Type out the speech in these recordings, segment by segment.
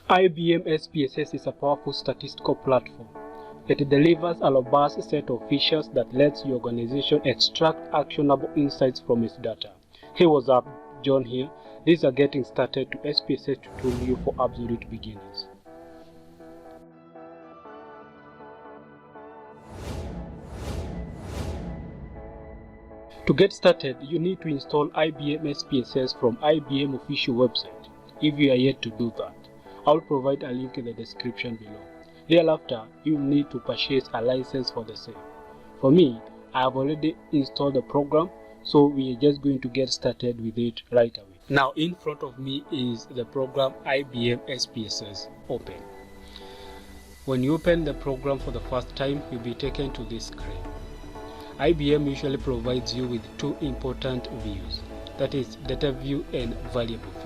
IBM SPSS is a powerful statistical platform. It delivers a robust set of features that lets your organization extract actionable insights from its data. Hey, what's up? John here. This is a Getting Started to SPSS tutorial for absolute beginners. To get started, you need to install IBM SPSS from IBM official website. If you are yet to do that, I'll provide a link in the description below. Thereafter, you will need to purchase a license for the same. For me, I have already installed the program, so we are just going to get started with it right away. Now, in front of me is the program IBM SPSS Open. When you open the program for the first time, you'll be taken to this screen. IBM usually provides you with two important views, that is data view and variable view.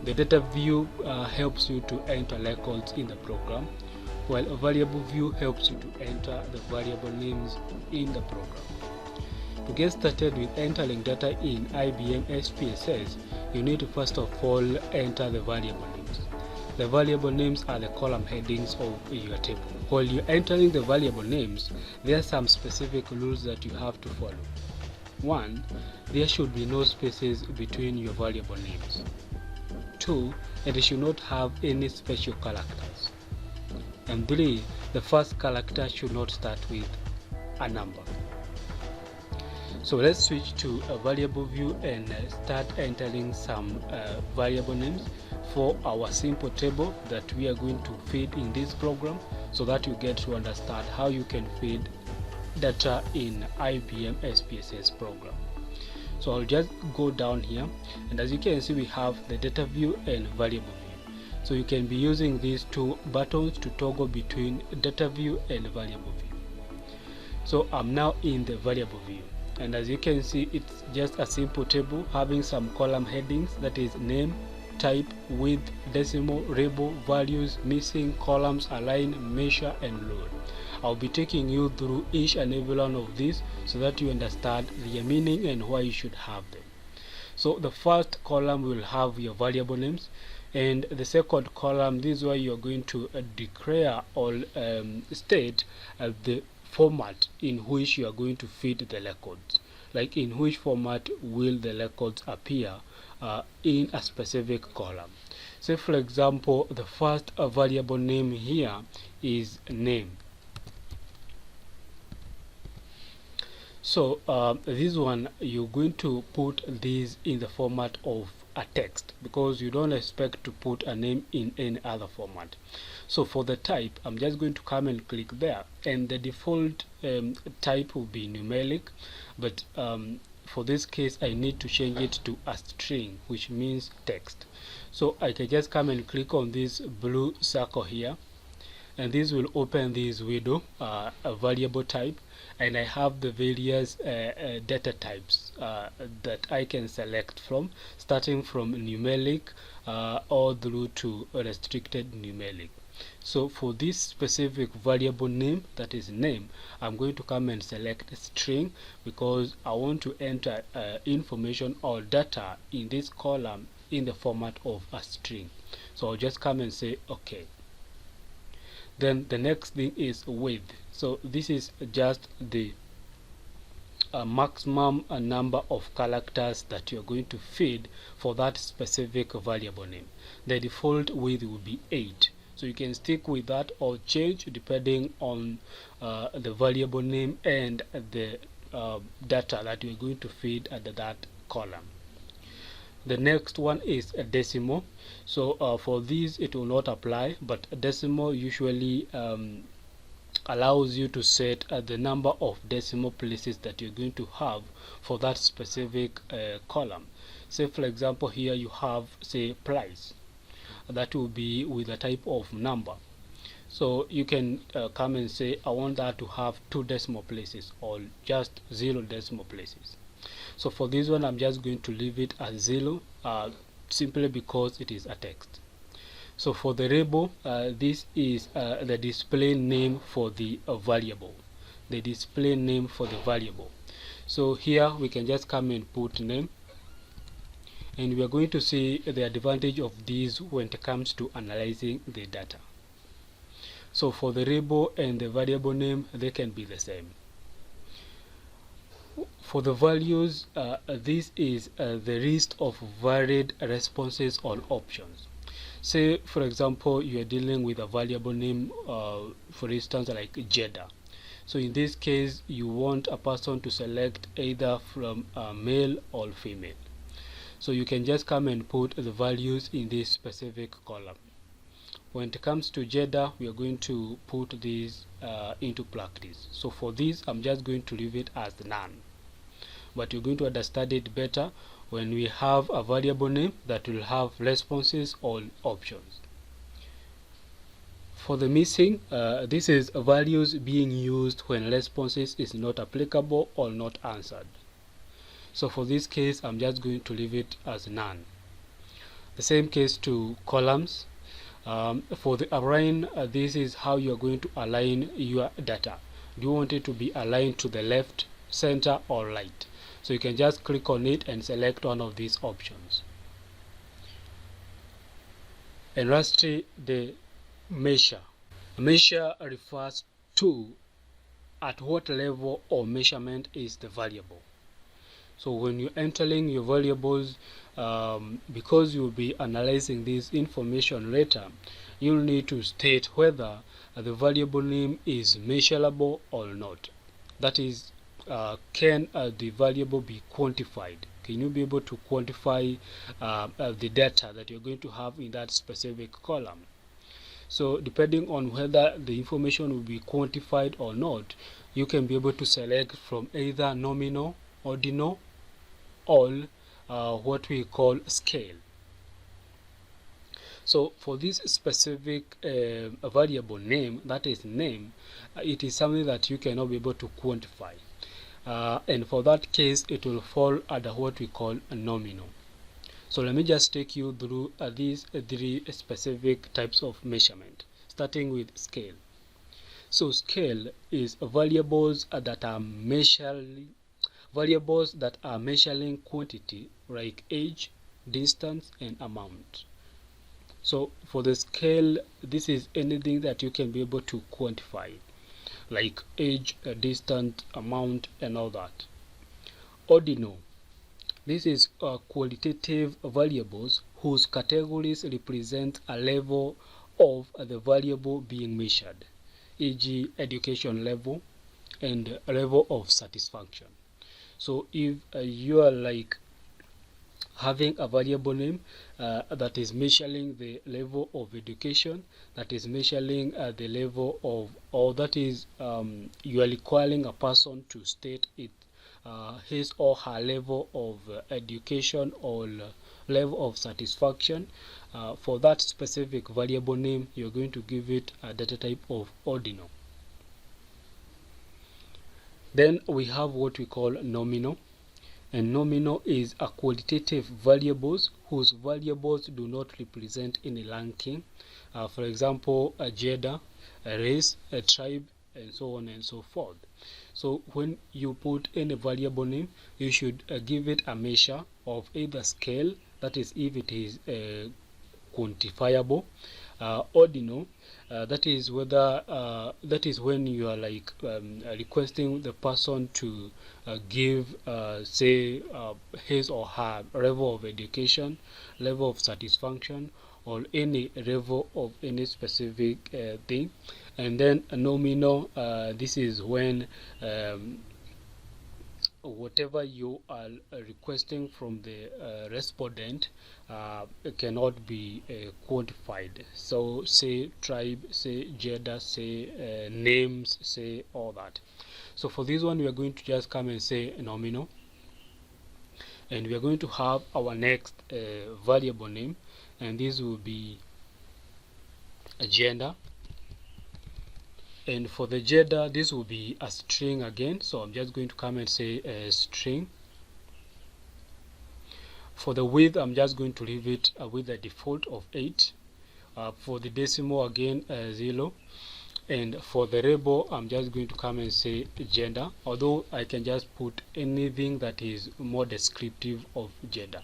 The data view helps you to enter records in the program, while a variable view helps you to enter the variable names in the program. To get started with entering data in IBM SPSS, you need to first of all enter the variable names. The variable names are the column headings of your table. While you're entering the variable names, there are some specific rules that you have to follow. 1. There should be no spaces between your variable names. 2. It should not have any special characters. And 3. The first character should not start with a number. So let's switch to a variable view and start entering some variable names for our simple table that we are going to feed in this program, so that you get to understand how you can feed data in IBM SPSS program. So I'll just go down here, and as you can see, we have the data view and variable view. So you can be using these two buttons to toggle between data view and variable view. So I'm now in the variable view, and as you can see, it's just a simple table having some column headings, that is name, type, width, decimal, label, values, missing, columns, align, measure, and load. I'll be taking you through each and every one of these so that you understand their meaning and why you should have them. So the first column will have your variable names, and the second column, this is where you're going to declare or state the format in which you are going to feed the records, like in which format will the records appear in a specific column. Say for example, the first variable name here is name. So this one, you're going to put this in the format of a text, because you don't expect to put a name in any other format. So for the type, I'm just going to come and click there, and the default type will be numeric, but for this case I need to change it to a string, which means text. So I can just come and click on this blue circle here, and this will open this window, a variable type, and I have the various data types that I can select from, starting from numeric all through to restricted numeric. So for this specific variable name, that is name, I'm going to come and select string, because I want to enter information or data in this column in the format of a string. So I'll just come and say OK. Then the next thing is width. So this is just the maximum number of characters that you're going to feed for that specific variable name. The default width will be 8. So you can stick with that or change depending on the variable name and the data that you're going to feed at that column. The next one is a decimal. So for these it will not apply, but a decimal usually allows you to set the number of decimal places that you're going to have for that specific column. Say for example, here you have, say, price. That will be with a type of number. So you can come and say, I want that to have 2 decimal places or just 0 decimal places. So for this one, I'm just going to leave it as 0, simply because it is a text. So for the label, this is the display name for the variable. The display name for the variable. So here we can just come and put name, and we are going to see the advantage of these when it comes to analyzing the data. So for the label and the variable name, they can be the same. For the values, this is the list of varied responses or options. Say, for example, you are dealing with a variable name, for instance, like gender. So in this case, you want a person to select either from male or female. So you can just come and put the values in this specific column. When it comes to gender, we are going to put these into practice. So for this, I'm just going to leave it as none. But you're going to understand it better when we have a variable name that will have responses or options. For the missing, this is values being used when responses is not applicable or not answered. So for this case, I'm just going to leave it as none. The same case to columns. For the align, this is how you are going to align your data. Do you want it to be aligned to the left, center, or right? So you can just click on it and select one of these options. And lastly, the measure. Measure refers to at what level or measurement is the variable. So when you're entering your variables, because you'll be analyzing this information later, you'll need to state whether the variable name is measurable or not. That is, can the variable be quantified? Can you be able to quantify the data that you're going to have in that specific column? So depending on whether the information will be quantified or not, you can be able to select from either nominal, ordinal, or what we call scale. So for this specific variable name, that is name, it is something that you cannot be able to quantify. And for that case, it will fall under what we call a nominal. So let me just take you through these three specific types of measurement, starting with scale. So scale is variables that are measuring quantity, like age, distance, and amount. So for the scale, this is anything that you can be able to quantify, like age, distance, amount, and all that. Ordinal. This is qualitative variables whose categories represent a level of the variable being measured, e.g. education level and level of satisfaction. So if you are like having a variable name that is measuring the level of education, that is measuring the level of, or that is you are requiring a person to state it his or her level of education or level of satisfaction, for that specific variable name, you're going to give it a data type of ordinal. Then we have what we call nominal, and nominal is a qualitative variables whose variables do not represent any ranking. For example, a gender, a race, a tribe, and so on and so forth. So when you put any variable name, you should give it a measure of either scale, that is if it is quantifiable, ordinal, that is whether that is when you are like requesting the person to give say his or her level of education, level of satisfaction, or any level of any specific thing. And then a nominal, this is when whatever you are requesting from the respondent cannot be quantified. So say tribe, say gender, say names, say all that. So for this one, we are going to just come and say nominal, and we are going to have our next variable name, and this will be a gender. And for the gender, this will be a string again, so I'm just going to come and say a string. For the width, I'm just going to leave it with a default of 8. For the decimal, again 0. And for the label, I'm just going to come and say gender, although I can just put anything that is more descriptive of gender.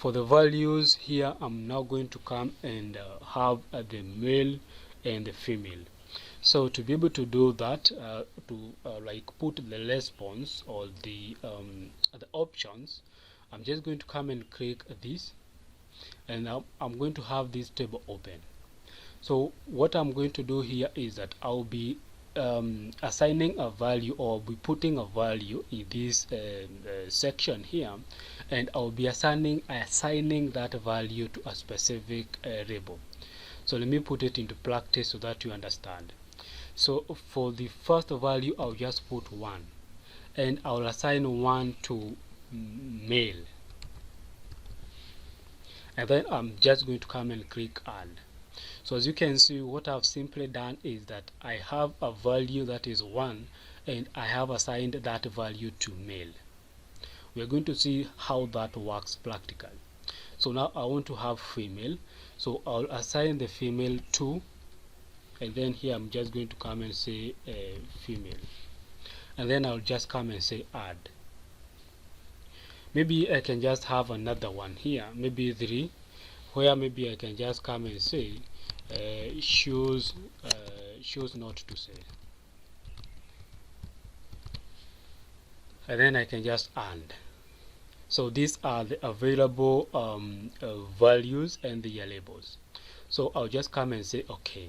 for the values here, I'm now going to come and have the male and the female. So to be able to do that, like put the response or the options, I'm just going to come and click this, and I'm going to have this table open. So what I'm going to do here is that I'll be assigning a value, or be putting a value in this section here, and I'll be assigning that value to a specific label. So let me put it into practice so that you understand. So for the first value, I'll just put 1, and I'll assign 1 to male, and then I'm just going to come and click add. So as you can see, what I've simply done is that I have a value that is 1, and I have assigned that value to male. We're going to see how that works practically. So now I want to have female, so I'll assign the female 2, and then here I'm just going to come and say female, and then I'll just come and say add. Maybe I can just have another one here, maybe 3, where maybe I can just come and say choose not to say, and then I can just add. So these are the available values and the labels. So I'll just come and say OK,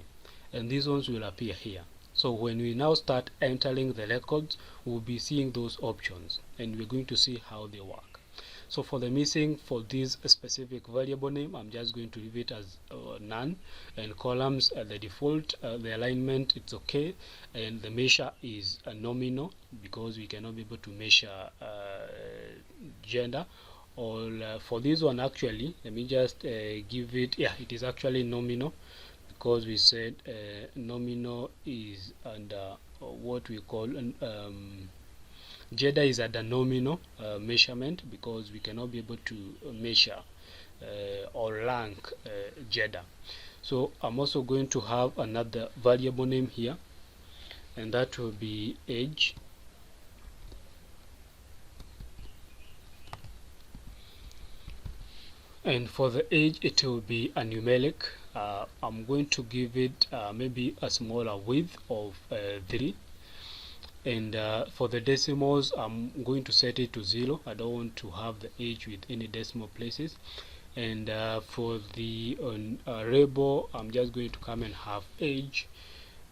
and these ones will appear here. So when we now start entering the records, we'll be seeing those options, and we're going to see how they work. So for the missing, for this specific variable name, I'm just going to leave it as none, and columns the default, the alignment, it's okay, and the measure is nominal, because we cannot be able to measure gender. Or for this one, actually, let me just give it, yeah, it is actually nominal, because we said nominal is under what we call gender is at the nominal measurement, because we cannot be able to measure or rank gender. So I'm also going to have another variable name here, and that will be age. And for the age, it will be a numeric. I'm going to give it maybe a smaller width of 3. And for the decimals, I'm going to set it to 0. I don't want to have the age with any decimal places. And for the label, I'm just going to come and have age.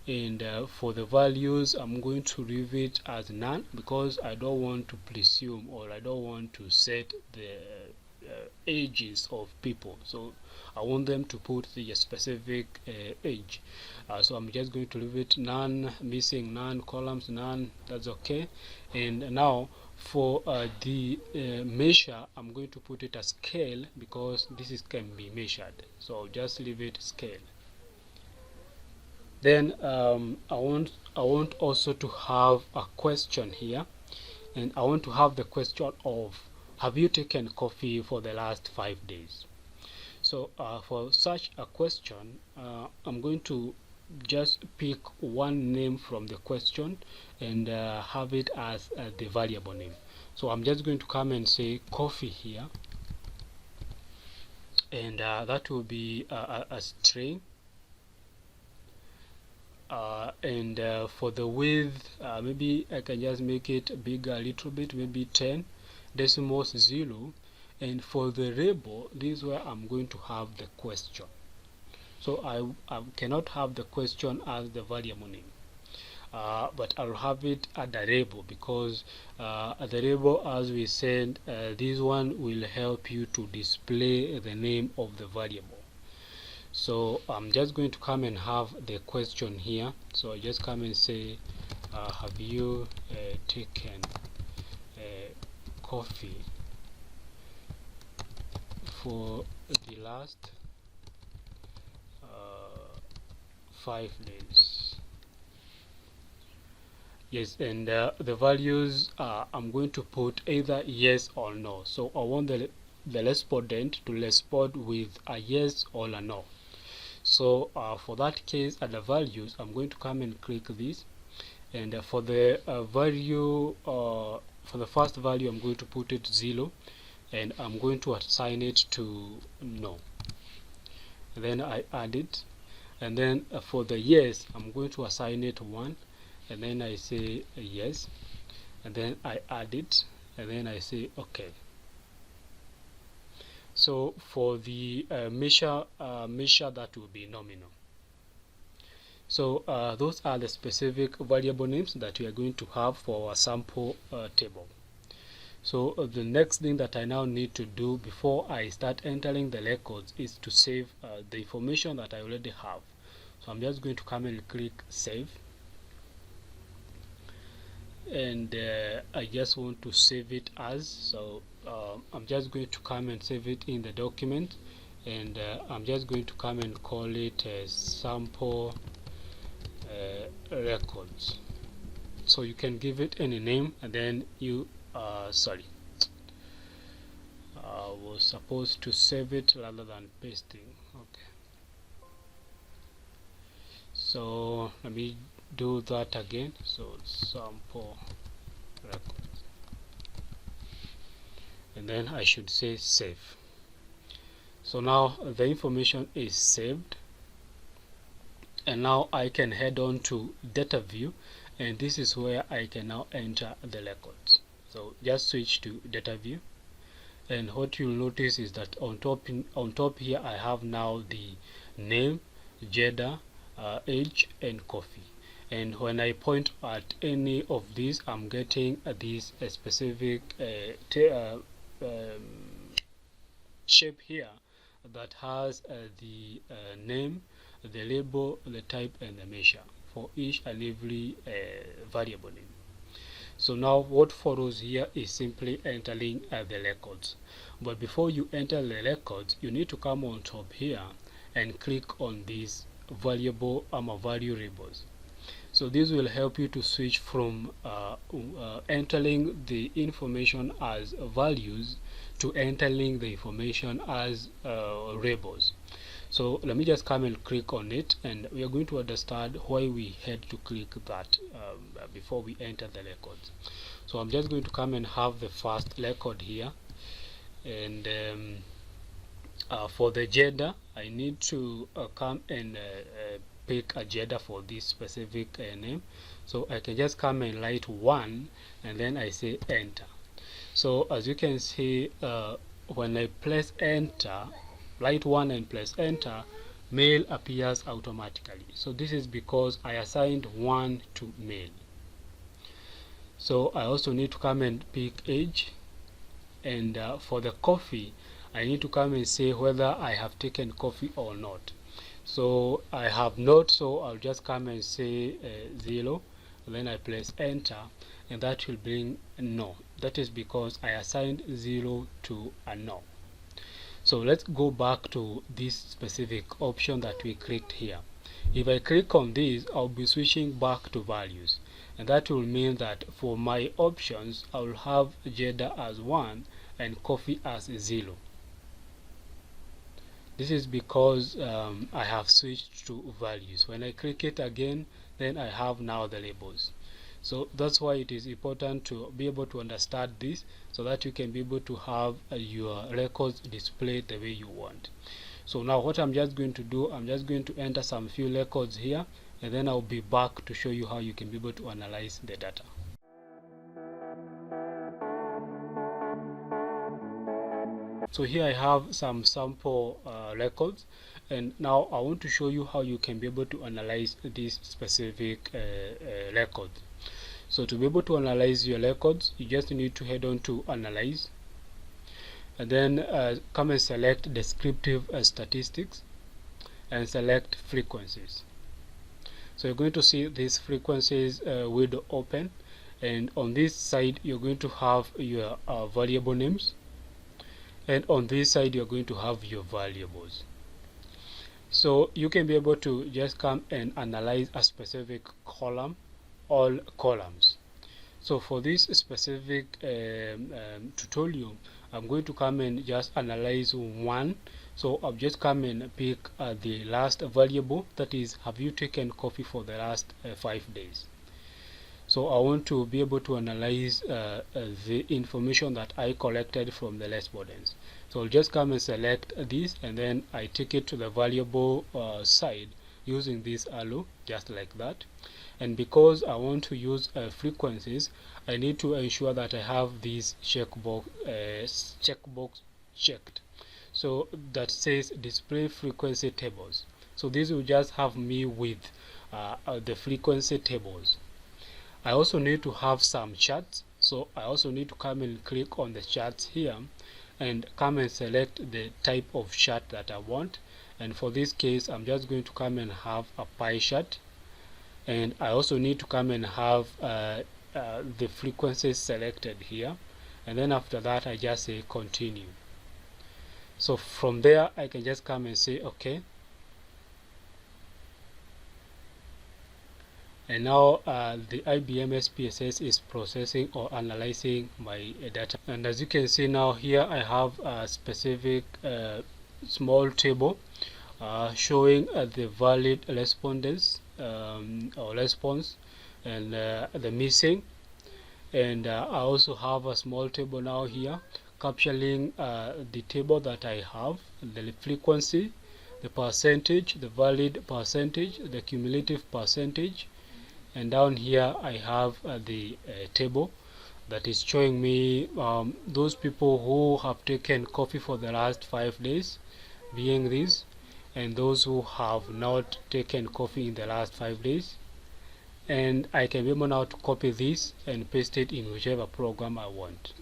And for the values, I'm going to leave it as none, because I don't want to presume, or I don't want to set the ages of people. So I want them to put the specific age. So I'm just going to leave it none, missing none, columns none, that's okay. And now for the measure, I'm going to put it as scale, because this can be measured. So I'll just leave it scale. Then I want also to have a question here, and I want to have the question of, have you taken coffee for the last 5 days? So for such a question, I'm going to just pick one name from the question and have it as the variable name. So I'm just going to come and say coffee here, and that will be a string. And for the width, maybe I can just make it bigger a little bit, maybe 10, decimals 0. And for the label, this is where I'm going to have the question. So I cannot have the question as the variable name, but I'll have it at the label, because at the label, as we said, this one will help you to display the name of the variable. So I'm just going to come and have the question here. So I just come and say, have you taken coffee for the last 5 days? Yes, and the values I'm going to put either yes or no. So I want the respondent to respond with a yes or a no. So for that case, at the values, I'm going to come and click this, and for the value, for the first value, I'm going to put it 0, and I'm going to assign it to no. And then I add it, and then for the yes, I'm going to assign it 1, and then I say yes, and then I add it, and then I say okay. So for the measure that will be nominal. So those are the specific variable names that we are going to have for our sample table. So the next thing that I now need to do before I start entering the records is to save the information that I already have. So I'm just going to come and click save, and I just want to save it as, so I'm just going to come and save it in the document, and I'm just going to come and call it sample records. So you can give it any name, and then you sorry, I was supposed to save it rather than pasting. Okay, so let me do that again. So sample records, and then I should say save. So now the information is saved, and now I can head on to data view, and this is where I can now enter the records. So just switch to data view, and what you'll notice is that on top here I have now the name, gender, age, and coffee. And when I point at any of these, I'm getting this specific shape here that has the name, the label, the type, and the measure for each and every variable name. So now what follows here is simply entering the records. But before you enter the records, you need to come on top here and click on these variable value labels. So this will help you to switch from entering the information as values to entering the information as labels. So let me just come and click on it, and we are going to understand why we had to click that before we enter the records. So I'm just going to come and have the first record here, and for the gender, I need to come and pick a gender for this specific name. So I can just come and write 1, and then I say enter. So as you can see, when I press enter, write 1 and press enter, male appears automatically. So this is because I assigned 1 to male. So I also need to come and pick age, and for the coffee, I need to come and say whether I have taken coffee or not. So I have not, so I'll just come and say 0, and then I press enter, and that will bring no. That is because I assigned 0 to a no. So let's go back to this specific option that we clicked here. If I click on this, I'll be switching back to values, and that will mean that for my options, I will have gender as 1 and coffee as 0. This is because I have switched to values. When I click it again, then I have now the labels. So that's why it is important to be able to understand this, so that you can be able to have your records displayed the way you want. So now what I'm just going to do, I'm just going to enter some few records here, and then I'll be back to show you how you can be able to analyze the data. So here I have some sample records, and now I want to show you how you can be able to analyze these specific records. So to be able to analyze your records, you just need to head on to analyze, and then come and select descriptive statistics, and select frequencies. So you're going to see these frequencies window open, and on this side you're going to have your variable names, and on this side you're going to have your variables. So you can be able to just come and analyze a specific column, all columns. So for this specific tutorial, I'm going to come and just analyze 1. So I'll just come and pick the last variable, that is, have you taken coffee for the last 5 days. So I want to be able to analyze the information that I collected from the respondents. So I'll just come and select this, and then I take it to the valuable side using this arrow, just like that. And because I want to use frequencies, I need to ensure that I have this checkbox checked. So that says display frequency tables. So this will just have me with the frequency tables. I also need to have some charts, so I also need to come and click on the charts here and come and select the type of chart that I want. And for this case, I'm just going to come and have a pie chart, and I also need to come and have the frequencies selected here, and then after that I just say continue. So from there I can just come and say okay. And now the IBM SPSS is processing or analyzing my data. And as you can see now, here I have a specific small table showing the valid respondents or response and the missing. And I also have a small table now here capturing the table that I have, the frequency, the percentage, the valid percentage, the cumulative percentage. And down here I have the table that is showing me those people who have taken coffee for the last 5 days, being this, and those who have not taken coffee in the last 5 days. And I can be able now to copy this and paste it in whichever program I want.